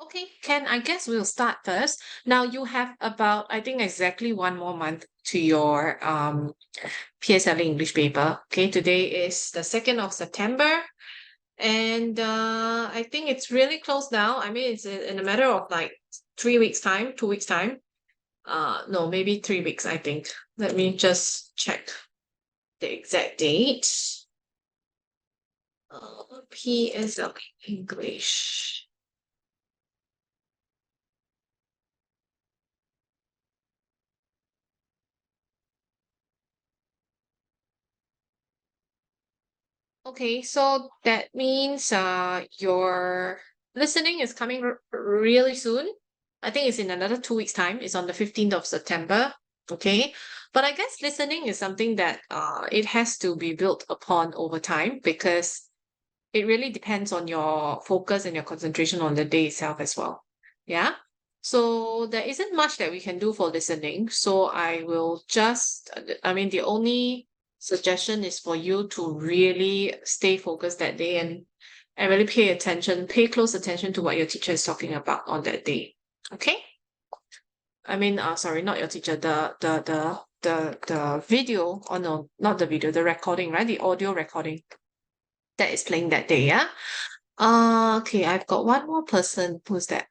Okay, Ken, I guess we'll start first. Now you have about, I think, exactly 1 more month to your PSLE English paper. Okay, today is the 2nd of September, and I think it's really close now. I mean, it's in a matter of like 3 weeks' time, 2 weeks' time. No, maybe 3 weeks, I think. Let me just check the exact date. PSLE English. Okay, so that means your listening is coming really soon. I think it's in another 2 weeks' time. It's on the 15th of September. Okay. But I guess listening is something that it has to be built upon over time because it really depends on your focus and your concentration on the day itself as well. Yeah. So there isn't much that we can do for listening. So I will just, I mean, the only suggestion is for you to really stay focused that day and really pay close attention to what your teacher is talking about on that day. Okay? I mean, sorry, not your teacher, the video, oh no, not the video, the recording, right? The audio recording that is playing that day, yeah? Okay, I've got one more person. Who's that?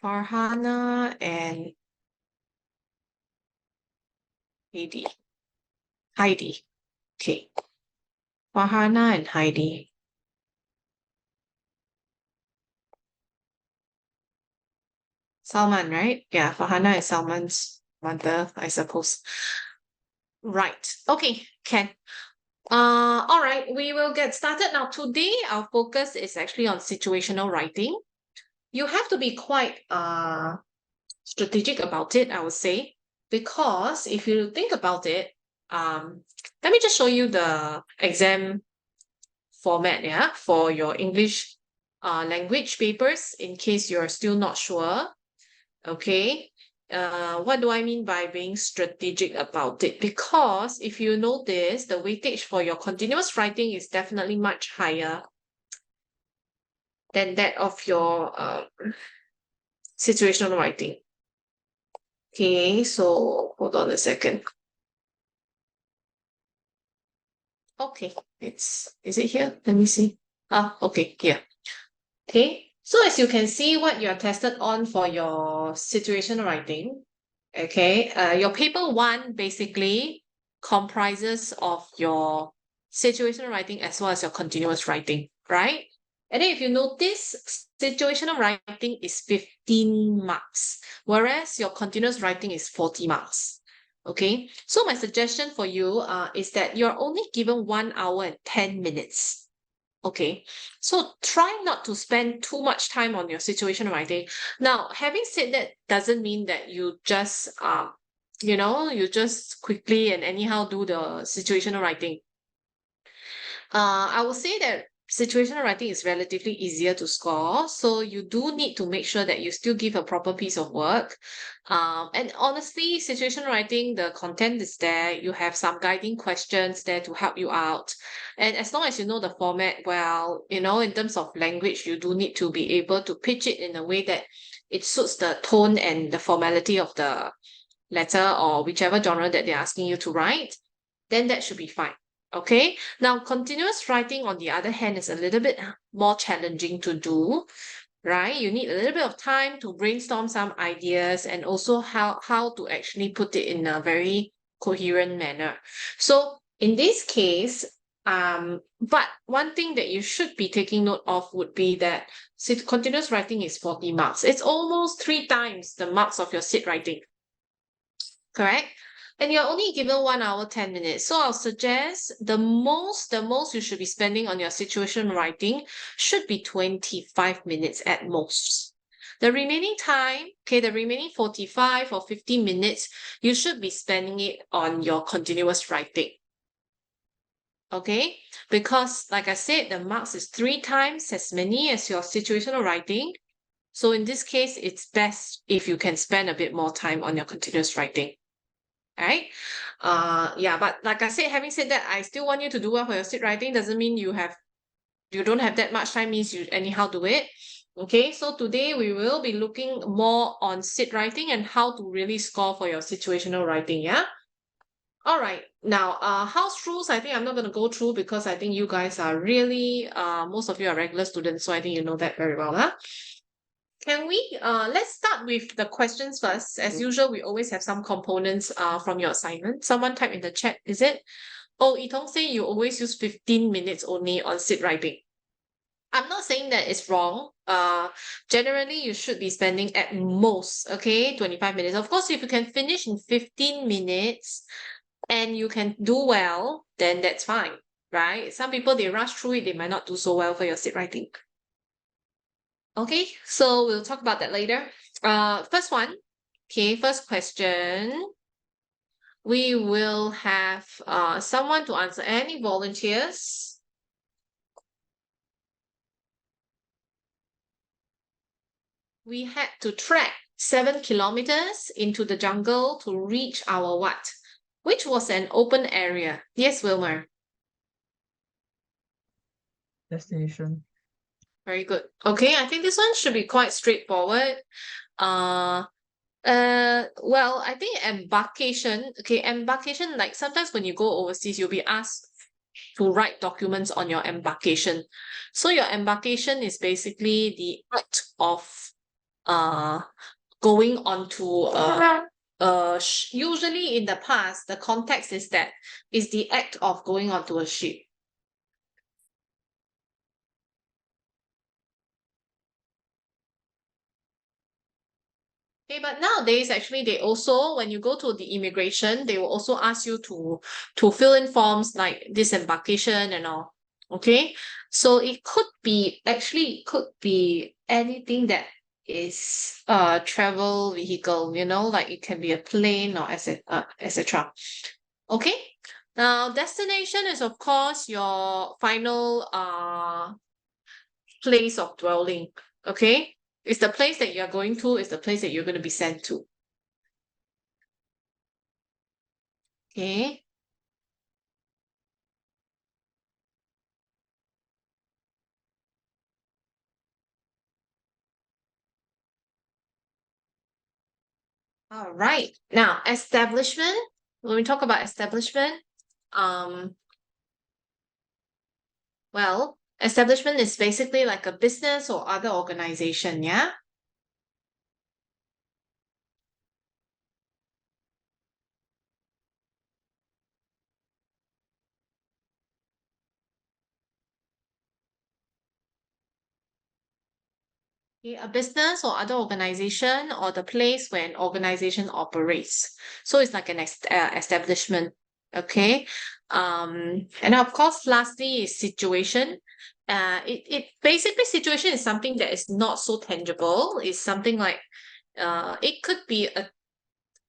Farhana and Heidi. Heidi. Okay. Farhana and Heidi. Salman, right? Yeah, Farhana is Salman's mother, I suppose. Right. Okay, Ken. All right, we will get started now. Today, our focus is actually on situational writing. You have to be quite strategic about it, I would say, because if you think about it, let me just show you the exam format, yeah, for your English language papers in case you're still not sure. Okay. What do I mean by being strategic about it? Because if you notice, the weightage for your continuous writing is definitely much higher than that of your situational writing. Okay, so hold on a second. Okay, is it here? Let me see. Okay, here. Okay, so as you can see, what you're tested on for your situational writing, okay, your paper one basically comprises of your situational writing as well as your continuous writing, right? And then if you notice, situational writing is 15 marks, whereas your continuous writing is 40 marks. Okay, so my suggestion for you is that you're only given 1 hour and 10 minutes. Okay, so try not to spend too much time on your situational writing. Now, having said that doesn't mean that you just you just quickly and anyhow do the situational writing. I would say that situational writing is relatively easier to score, so you do need to make sure that you still give a proper piece of work. And honestly, situational writing, the content is there. You have some guiding questions there to help you out. And as long as you know the format well, in terms of language, you do need to be able to pitch it in a way that it suits the tone and the formality of the letter or whichever genre that they're asking you to write, then that should be fine. Okay. Now, continuous writing, on the other hand, is a little bit more challenging to do, right? You need a little bit of time to brainstorm some ideas and also how to actually put it in a very coherent manner. So in this case, but one thing that you should be taking note of would be that continuous writing is 40 marks. It's almost 3 times the marks of your sit writing, correct? And you're only given 1 hour, 10 minutes. So I'll suggest the most you should be spending on your situation writing should be 25 minutes at most. The remaining time, okay, the remaining 45 or 50 minutes, you should be spending it on your continuous writing. Okay, because like I said, the marks is 3 times as many as your situational writing. So in this case, it's best if you can spend a bit more time on your continuous writing. Right? Yeah, but like I said, having said that, I still want you to do well for your sit writing. Doesn't mean you don't have that much time, means you anyhow do it. Okay, so today we will be looking more on sit writing and how to really score for your situational writing, yeah? All right, now house rules, I think I'm not going to go through because I think you guys are really, most of you are regular students, so I think you know that very well, huh? Can we, let's start with the questions first. As usual, we always have some components from your assignment. Someone type in the chat, is it? Oh, Itong say you always use 15 minutes only on sit writing. I'm not saying that it's wrong. Generally, you should be spending at most, okay, 25 minutes. Of course, if you can finish in 15 minutes and you can do well, then that's fine, right? Some people, they rush through it, they might not do so well for your sit writing. Okay, so we'll talk about that later. First one, okay, first question. We will have someone to answer. Any volunteers? We had to trek 7 kilometers into the jungle to reach our what? Which was an open area. Yes, Wilmer. Destination. Very good. Okay, I think this one should be quite straightforward. Uh, well, I think embarkation. Okay, embarkation, like sometimes when you go overseas, you'll be asked to write documents on your embarkation. So your embarkation is basically the act of uh going onto usually in the past, the context is that is the act of going onto a ship. Okay, but nowadays actually they also, when you go to the immigration, they will also ask you to fill in forms like disembarkation and all. Okay, so it could be actually it could be anything that is a travel vehicle, you know, like it can be a plane or etc. Okay, now destination is of course your final place of dwelling. Okay, it's the place that you're going to, it's the place that you're going to be sent to. Okay. All right. Now, establishment. When we talk about establishment, um, well, establishment is basically like a business or other organization, yeah? Okay, a business or other organization or the place where an organization operates. So it's like an establishment. Okay. And of course, lastly is situation. It basically situation is something that is not so tangible. It's something like it could be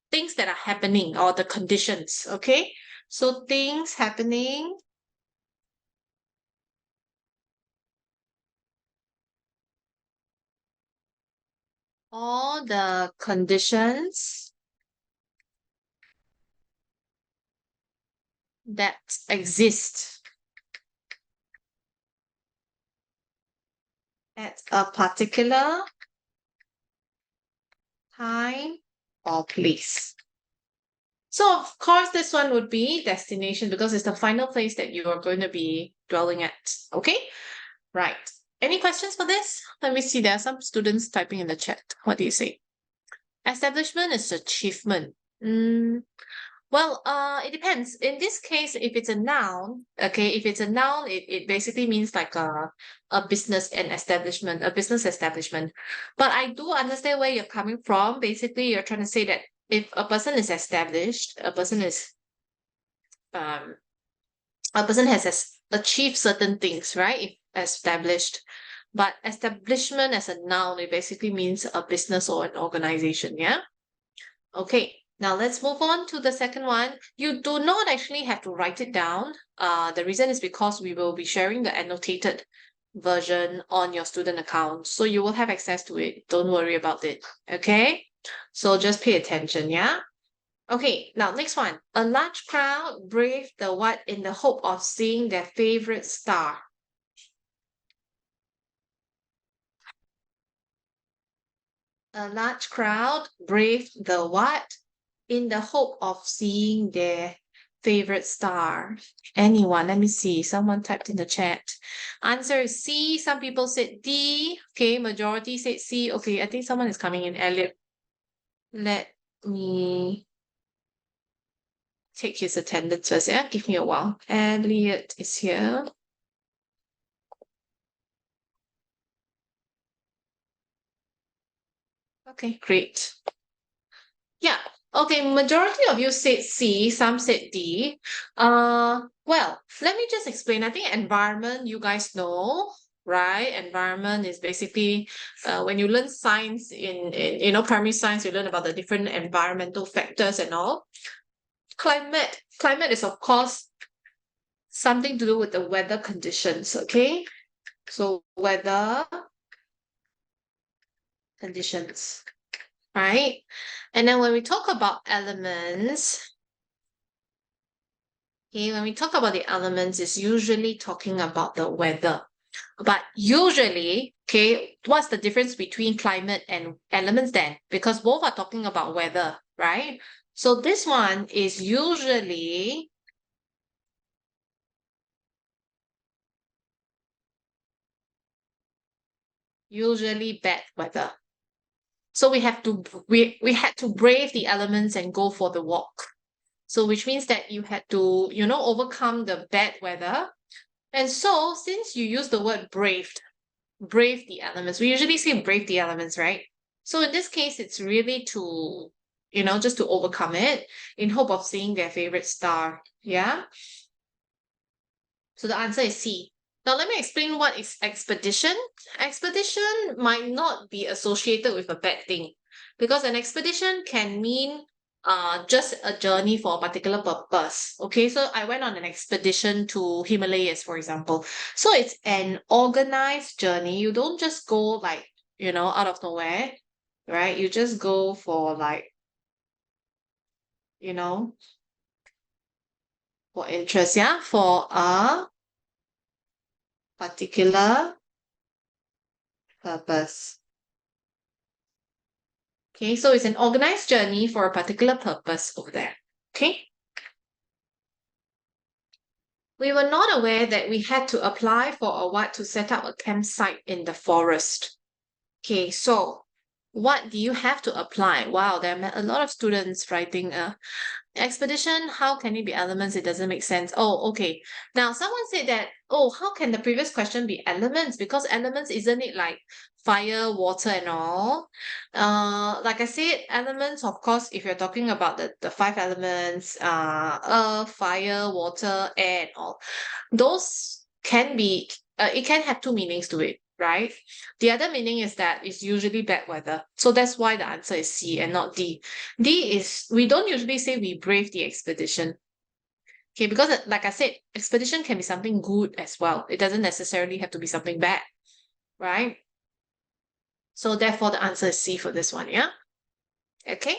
things that are happening or the conditions. Okay. So things happening. All the conditions that exist at a particular time or place. So of course, this one would be destination because it's the final place that you are going to be dwelling at. Okay, right. Any questions for this? Let me see. There are some students typing in the chat. What do you say? Establishment is achievement. Well, it depends. In this case, if it's a noun, okay, if it's a noun, it basically means like a business and establishment, a business establishment. But I do understand where you're coming from. Basically, you're trying to say that if a person is established, um a person has achieved certain things, right? If established. But establishment as a noun, it basically means a business or an organization, yeah? Okay, now let's move on to the second one. You do not actually have to write it down. The reason is because we will be sharing the annotated version on your student account. So you will have access to it. Don't worry about it. Okay? So just pay attention, yeah? Okay, now next one. A large crowd braved the what in the hope of seeing their favorite star. A large crowd braved the what? In the hope of seeing their favorite star. Anyone? Let me see. Someone typed in the chat. Answer is C. Some people said D. Okay, majority said C. Okay, I think someone is coming in. Elliot. Let me take his attendance first. Yeah, give me a while. Elliot is here. Okay, great. Yeah. Okay, majority of you said C, some said D. Well, let me just explain. I think environment, you guys know, right? Environment is basically when you learn science in primary science, you learn about the different environmental factors and all. Climate is of course something to do with the weather conditions, okay? So weather conditions, right? And then when we talk about elements, okay, when we talk about the elements, it's usually talking about the weather. But usually, okay, what's the difference between climate and elements then? Because both are talking about weather, right? So this one is usually bad weather. So we had to brave the elements and go for the walk. So which means that you had to, overcome the bad weather. And so since you use the word brave the elements. We usually say brave the elements, right? So in this case, it's really to, just to overcome it in hope of seeing their favorite star. Yeah. So the answer is C. Now let me explain what is expedition. Expedition might not be associated with a bad thing because an expedition can mean just a journey for a particular purpose. Okay, so I went on an expedition to Himalayas, for example. So it's an organized journey. You don't just go like, out of nowhere, right? You just go for like, you know, for interest, yeah, for a particular purpose. Okay, so it's an organized journey for a particular purpose over there. Okay. We were not aware that we had to apply for a what to set up a campsite in the forest. Okay, so what do you have to apply? Wow, there are a lot of students writing expedition, how can it be elements? It doesn't make sense. Oh, okay. Now, someone said that, oh, how can the previous question be elements? Because elements, isn't it like fire, water, and all? Like I said, elements, of course, if you're talking about the five elements, earth, fire, water, air, and all, those can be, it can have two meanings to it, right? The other meaning is that it's usually bad weather. So that's why the answer is C and not D. D is, we don't usually say we brave the expedition. Okay, because like I said, expedition can be something good as well. It doesn't necessarily have to be something bad, right? So therefore the answer is C for this one, yeah? Okay,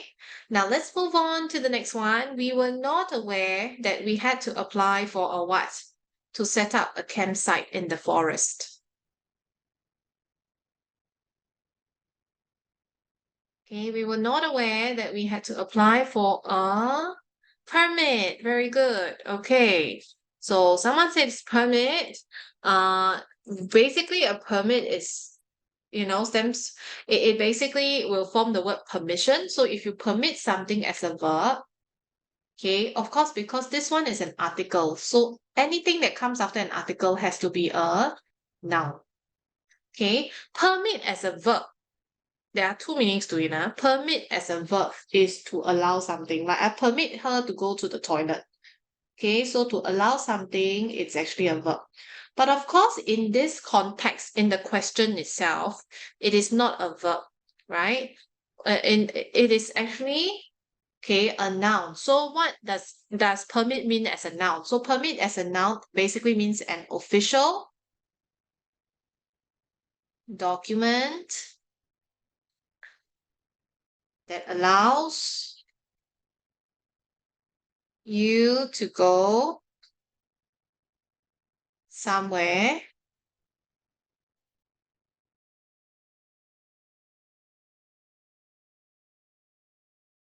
now let's move on to the next one. We were not aware that we had to apply for a what? To set up a campsite in the forest. Okay, we were not aware that we had to apply for a permit. Very good. Okay. So someone says permit. Uh, Basically a permit is, stems, it basically will form the word permission. So if you permit something as a verb, okay, of course, because this one is an article. So anything that comes after an article has to be a noun. Okay, permit as a verb. There are two meanings to it. Permit as a verb is to allow something. Like I permit her to go to the toilet. Okay, so to allow something, it's actually a verb. But of course, in this context, in the question itself, it is not a verb, right? It is actually, okay, a noun. So what does permit mean as a noun? So permit as a noun basically means an official document that allows you to go somewhere